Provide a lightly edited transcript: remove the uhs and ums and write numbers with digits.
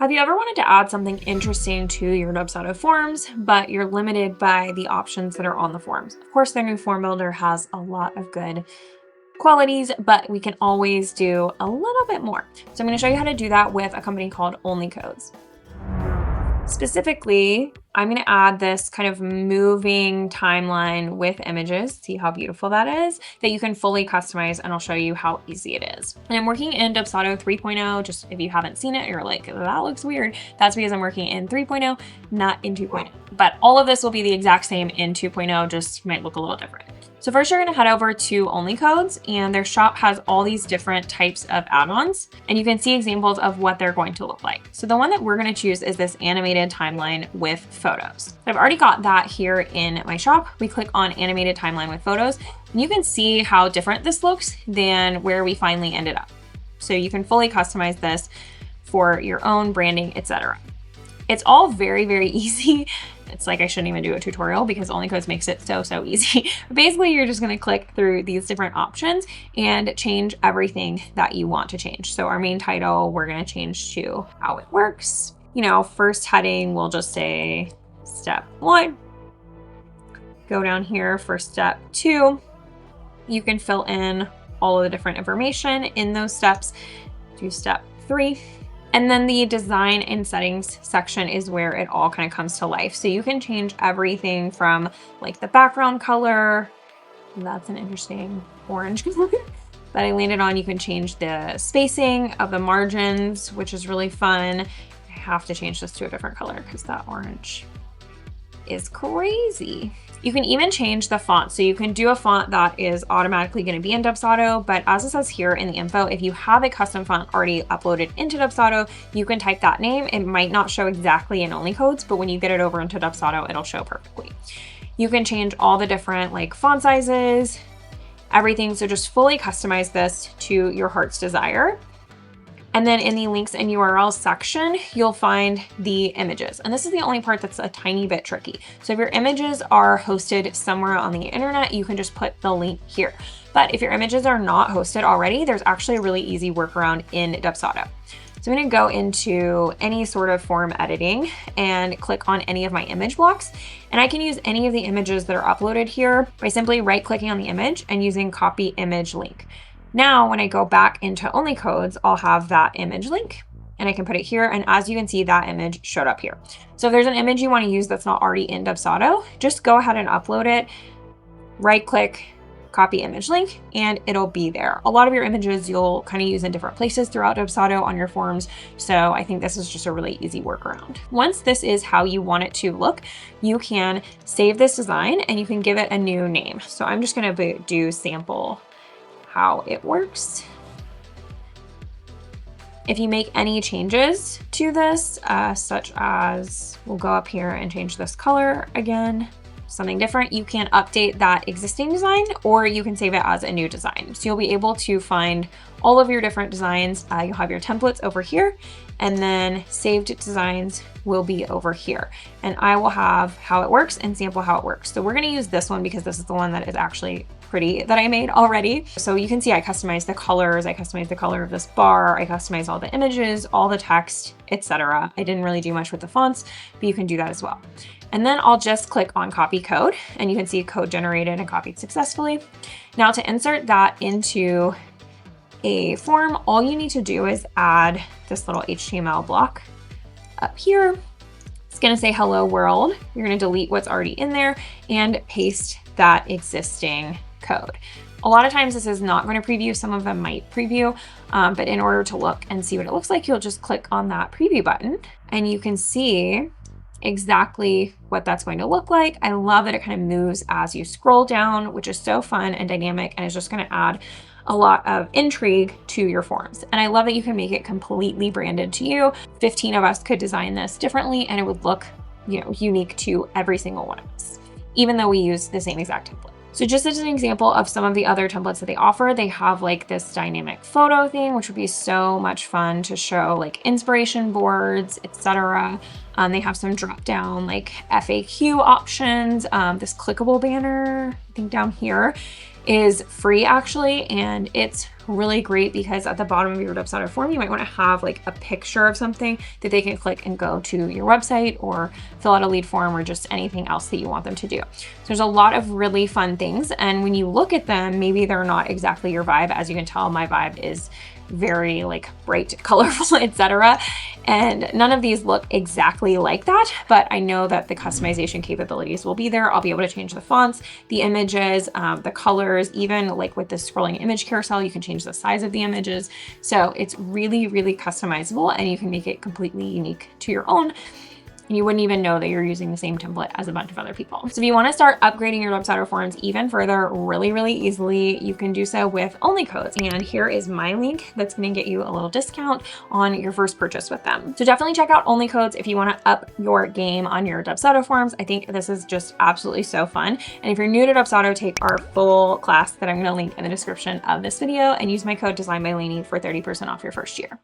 Have you ever wanted to add something interesting to your Dubsado forms, but you're limited by the options that are on the forms? Of course, their new form builder has a lot of good qualities, but we can always do a little bit more. So I'm going to show you how to do that with a company called OnlyCodez. Specifically, I'm going to add this kind of moving timeline with images. See how beautiful that is? That you can fully customize, and I'll show you how easy it is. And I'm working in Dubsado 3.0. Just if you haven't seen it, you're like, that looks weird. That's because I'm working in 3.0, not in 2.0. But all of this will be the exact same in 2.0, just might look a little different. So first you're going to head over to OnlyCodez, and their shop has all these different types of add-ons, and you can see examples of what they're going to look like. So the one that we're going to choose is this animated timeline with photos. I've already got that here in my shop. We click on animated timeline with photos, and you can see how different this looks than where we finally ended up. So you can fully customize this for your own branding, etc. It's all very, very easy. It's like I shouldn't even do a tutorial because OnlyCodez makes it so easy. Basically, you're just going to click through these different options and change everything that you want to change. So our main title, we're going to change to how it works. You know, first heading, we'll just say step 1. Go down here for step 2. You can fill in all of the different information in those steps. Do step 3. And then the design and settings section is where it all kind of comes to life. So you can change everything from like the background color. That's an interesting orange color that I landed on. You can change the spacing of the margins, which is really fun. I have to change this to a different color because that orange is crazy. You can even change the font. So you can do a font that is automatically going to be in Dubsado, but as it says here in the info, if you have a custom font already uploaded into Dubsado, you can type that name. It might not show exactly in OnlyCodez, but when you get it over into Dubsado, it'll show perfectly. You can change all the different like font sizes, everything. So just fully customize this to your heart's desire. And then in the links and URLs section, you'll find the images. And this is the only part that's a tiny bit tricky. So if your images are hosted somewhere on the internet, you can just put the link here. But if your images are not hosted already, there's actually a really easy workaround in Dubsado. So I'm gonna go into any sort of form editing and click on any of my image blocks. And I can use any of the images that are uploaded here by simply right-clicking on the image and using copy image link. Now, when I go back into OnlyCodez, I'll have that image link and I can put it here. And as you can see, that image showed up here. So if there's an image you want to use that's not already in Dubsado, just go ahead and upload it, right click, copy image link, and it'll be there. A lot of your images you'll kind of use in different places throughout Dubsado on your forms. So I think this is just a really easy workaround. Once this is how you want it to look, you can save this design and you can give it a new name. So I'm just going to do sample how it works. If you make any changes to this, such as we'll go up here and change this color again, something different, you can update that existing design or you can save it as a new design. So you'll be able to find all of your different designs. You'll have your templates over here and then saved designs will be over here. And I will have how it works and sample how it works. So we're gonna use this one because this is the one that is actually pretty that I made already. So you can see I customized the colors, I customized the color of this bar, I customized all the images, all the text, etc. I didn't really do much with the fonts, but you can do that as well. And then I'll just click on copy code and you can see code generated and copied successfully. Now to insert that into a form, all you need to do is add this little HTML block up here. It's gonna say hello world. You're gonna delete what's already in there and paste that existing code. A lot of times this is not going to preview, some of them might preview, but in order to look and see what it looks like, you'll just click on that preview button and you can see exactly what that's going to look like. I love that it kind of moves as you scroll down, which is so fun and dynamic and is just going to add a lot of intrigue to your forms. And I love that you can make it completely branded to you. 15 of us could design this differently and it would look, you know, unique to every single one of us, even though we use the same exact template. So just as an example of some of the other templates that they offer, they have like this dynamic photo thing, which would be so much fun to show like inspiration boards, etc. They have some drop down like FAQ options, this clickable banner, I think down here. is free actually, and it's really great because at the bottom of your Dubsado form, you might want to have like a picture of something that they can click and go to your website or fill out a lead form or just anything else that you want them to do. So there's a lot of really fun things. And when you look at them, maybe they're not exactly your vibe. As you can tell, my vibe is very like bright, colorful, etc. And none of these look exactly like that, but I know that the customization capabilities will be there. I'll be able to change the fonts, the images, the colors, even like with the scrolling image carousel, you can change the size of the images. So it's really, really customizable, and you can make it completely unique to your own. And you wouldn't even know that you're using the same template as a bunch of other people. So if you want to start upgrading your Dubsado forms even further, really, really easily, you can do so with OnlyCodez. And here is my link that's going to get you a little discount on your first purchase with them. So definitely check out OnlyCodez if you want to up your game on your Dubsado forms. I think this is just absolutely so fun. And if you're new to Dubsado, take our full class that I'm going to link in the description of this video and use my code Design by Laney for 30% off your first year.